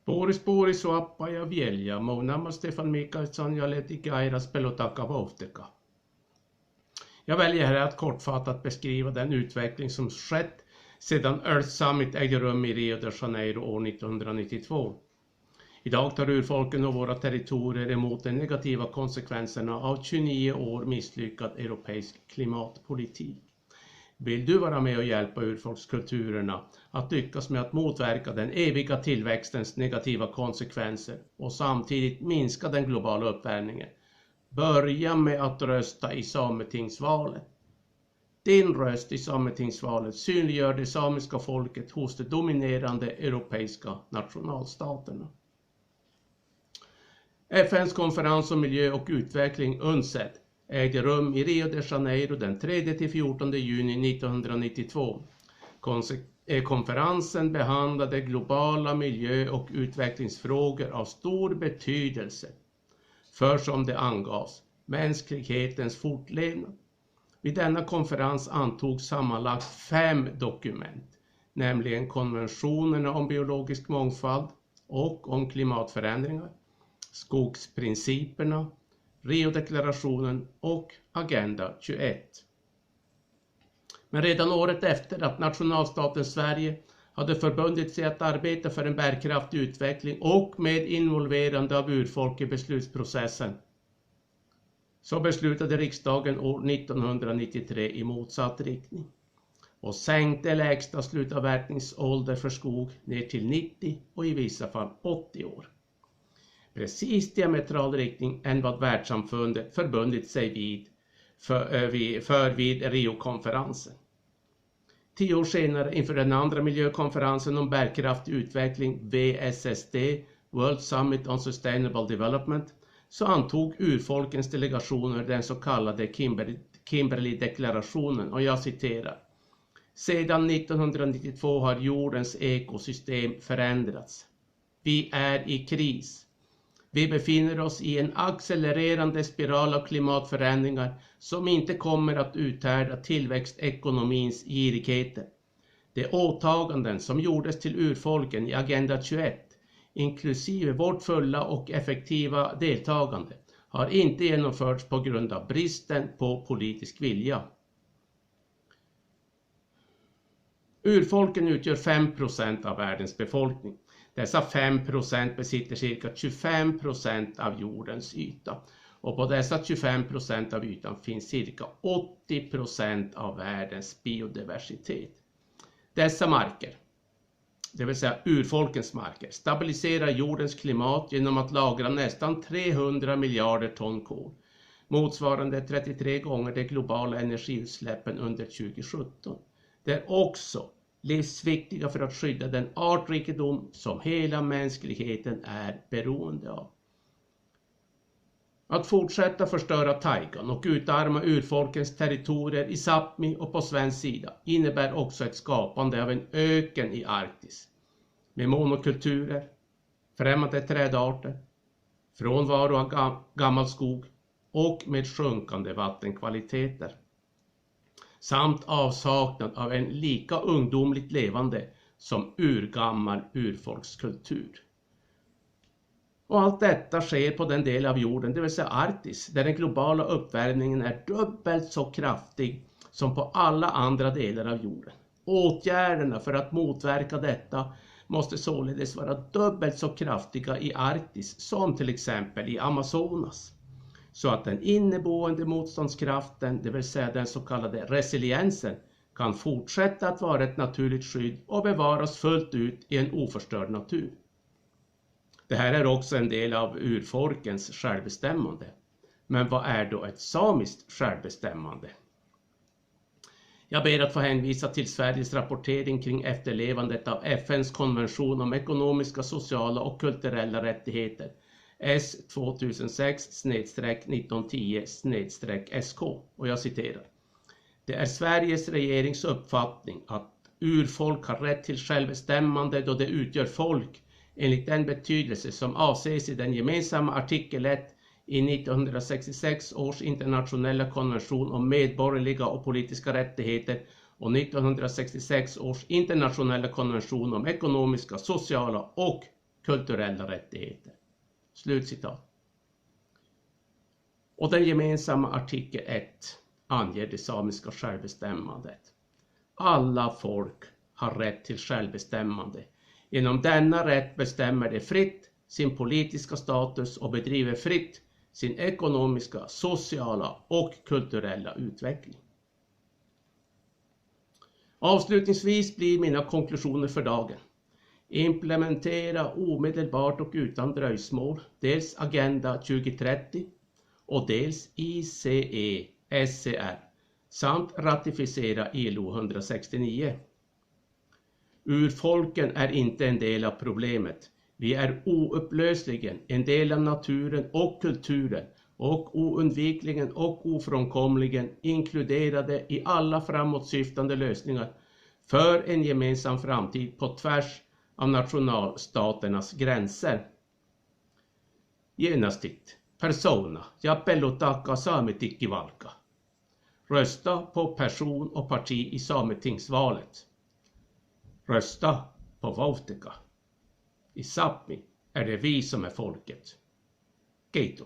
Boris Appa ja Vielja, Mounama Stefan Mikaelsson ja Leti Gairas Pelotaka Vofteka. Jag väljer här att kortfattat beskriva den utveckling som skett sedan Earth Summit ägde rum i Rio de Janeiro år 1992. Idag tar urfolken och våra territorier emot de negativa konsekvenserna av 29 år misslyckad europeisk klimatpolitik. Vill du vara med och hjälpa urfolkskulturerna att lyckas med att motverka den eviga tillväxtens negativa konsekvenser och samtidigt minska den globala uppvärmningen? Börja med att rösta i Sametingsvalet. Din röst i Sametingsvalet synliggör det samiska folket hos de dominerande europeiska nationalstaterna. FNs konferens om miljö och utveckling UNCED ägde rum i Rio de Janeiro den 3-14 juni 1992. Konferensen behandlade globala miljö- och utvecklingsfrågor av stor betydelse för, som det angavs, mänsklighetens fortlevnad. Vid denna konferens antogs sammanlagt 5 dokument, nämligen konventionerna om biologisk mångfald och om klimatförändringar, skogsprinciperna, Rio-deklarationen och Agenda 21. Men redan året efter att nationalstaten Sverige hade förbundit sig att arbeta för en bärkraftig utveckling och med involverande av urfolk i beslutsprocessen, så beslutade riksdagen år 1993 i motsatt riktning och sänkte lägsta slutavverkningsålder för skog ner till 90 och i vissa fall 80 år. Precis diametral riktning än vad världssamfundet förbundit sig vid Rio-konferensen. 10 år senare inför den andra miljökonferensen om bärkraftig utveckling WSSD, World Summit on Sustainable Development, så antog urfolkens delegationer den så kallade Kimberley-deklarationen och jag citerar: "Sedan 1992 har jordens ekosystem förändrats. Vi är i kris. Vi befinner oss i en accelererande spiral av klimatförändringar som inte kommer att uthärda tillväxtekonomins girigheter. De åtaganden som gjordes till urfolken i Agenda 21, inklusive vårt fulla och effektiva deltagande, har inte genomförts på grund av bristen på politisk vilja." Urfolken utgör 5% av världens befolkning. Dessa 5% besitter cirka 25% av jordens yta. Och på dessa 25% av ytan finns cirka 80% av världens biodiversitet. Dessa marker, det vill säga urfolkens marker, stabiliserar jordens klimat genom att lagra nästan 300 miljarder ton kol, motsvarande 33 gånger de globala energiutsläppen under 2017. Det är också livsviktiga för att skydda den artrikedom som hela mänskligheten är beroende av. Att fortsätta förstöra taigan och utarma urfolkens territorier i Sápmi och på svensk sida innebär också ett skapande av en öken i Arktis med monokulturer, främmande trädarter, frånvaro av gammal skog och med sjunkande vattenkvaliteter, samt avsaknad av en lika ungdomligt levande som urgammal urfolkskultur. Och allt detta sker på den del av jorden, det vill säga Arktis, där den globala uppvärmningen är dubbelt så kraftig som på alla andra delar av jorden. Åtgärderna för att motverka detta måste således vara dubbelt så kraftiga i Arktis som till exempel i Amazonas, så att den inneboende motståndskraften, det vill säga den så kallade resiliensen, kan fortsätta att vara ett naturligt skydd och bevaras fullt ut i en oförstörd natur. Det här är också en del av urfolkens självbestämmande. Men vad är då ett samiskt självbestämmande? Jag ber att få hänvisa till Sveriges rapportering kring efterlevandet av FNs konvention om ekonomiska, sociala och kulturella rättigheter, S 2006/1910/SK, och jag citerar: "Det är Sveriges regerings uppfattning att urfolk har rätt till självbestämmande då det utgör folk enligt den betydelse som avses i den gemensamma artikel 1 i 1966 års internationella konvention om medborgerliga och politiska rättigheter och 1966 års internationella konvention om ekonomiska, sociala och kulturella rättigheter. Slutcitat. Och den gemensamma artikel 1 anger det samiska självbestämmandet. Alla folk har rätt till självbestämmande. Genom denna rätt bestämmer de fritt sin politiska status och bedriver fritt sin ekonomiska, sociala och kulturella utveckling. Avslutningsvis blir mina konklusioner för dagen. Implementera omedelbart och utan dröjsmål dels Agenda 2030 och dels ICE-SCR samt ratificera ILO 169. Urfolken är inte en del av problemet. Vi är oupplösligen en del av naturen och kulturen och oundvikligen och ofrånkomligen inkluderade i alla framåtsyftande lösningar för en gemensam framtid på tvärs av nationalstaternas gränser. Genastit, persona, ja pelotaka sametikkivalka. Rösta på person och parti i sametingsvalet. Rösta på Vauteka. I Sápmi är det vi som är folket. Keito.